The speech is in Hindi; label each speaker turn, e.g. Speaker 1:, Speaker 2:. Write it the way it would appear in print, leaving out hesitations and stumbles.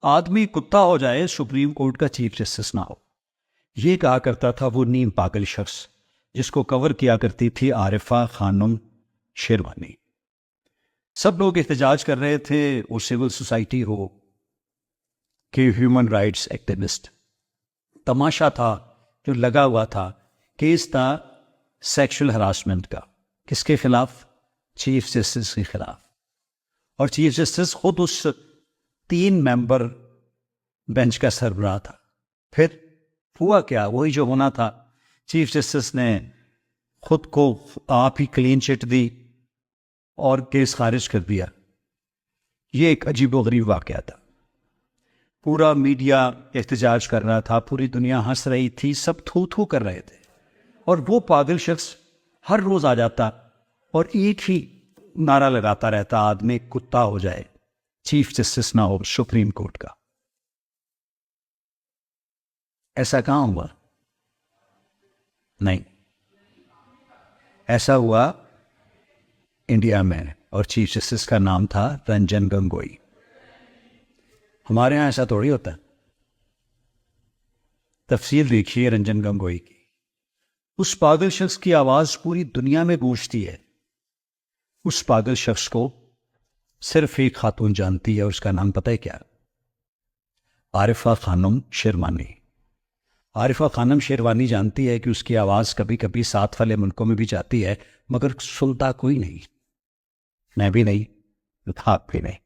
Speaker 1: आदमी कुत्ता हो जाए सुप्रीम कोर्ट का चीफ जस्टिस ना हो, ये कहा करता था वो नीम पागल शख्स जिसको कवर किया करती थी आरिफा खानम शेरवानी। सब लोग एहतजाज कर रहे थे, वो सिविल सोसाइटी हो कि ह्यूमन राइट्स एक्टिविस्ट। तमाशा था जो लगा हुआ था, केस था सेक्सुअल हरासमेंट का। किसके खिलाफ? चीफ जस्टिस के खिलाफ। और चीफ जस्टिस खुद उस 3 मेंबर बेंच का सरबराह था। फिर हुआ क्या? वही जो होना था। चीफ जस्टिस ने खुद को आप ही क्लीन चिट दी और केस खारिज कर दिया। ये एक अजीबोगरीब वाकया था। पूरा मीडिया एहतजाज कर रहा था, पूरी दुनिया हंस रही थी, सब थू थू कर रहे थे। और वो पागल शख्स हर रोज आ जाता और एक ही नारा लगाता रहता, आदमी कुत्ता हो जाए, चीफ जस्टिस ना हो सुप्रीम कोर्ट का। ऐसा कहां हुआ? नहीं, ऐसा हुआ इंडिया में, और चीफ जस्टिस का नाम था रंजन गोगोई। हमारे यहां ऐसा थोड़ी होता है। तफसील देखिए रंजन गोगोई की। उस पागल शख्स की आवाज पूरी दुनिया में गूंजती है। उस पागल शख्स को सिर्फ एक खातून जानती है, उसका नाम पता है क्या? आरिफा खानम शेरवानी। आरिफा खानम शेरवानी जानती है कि उसकी आवाज कभी कभी साथ वाले मुल्कों में भी जाती है, मगर सुनता कोई नहीं। मैं भी नहीं, आप भी नहीं।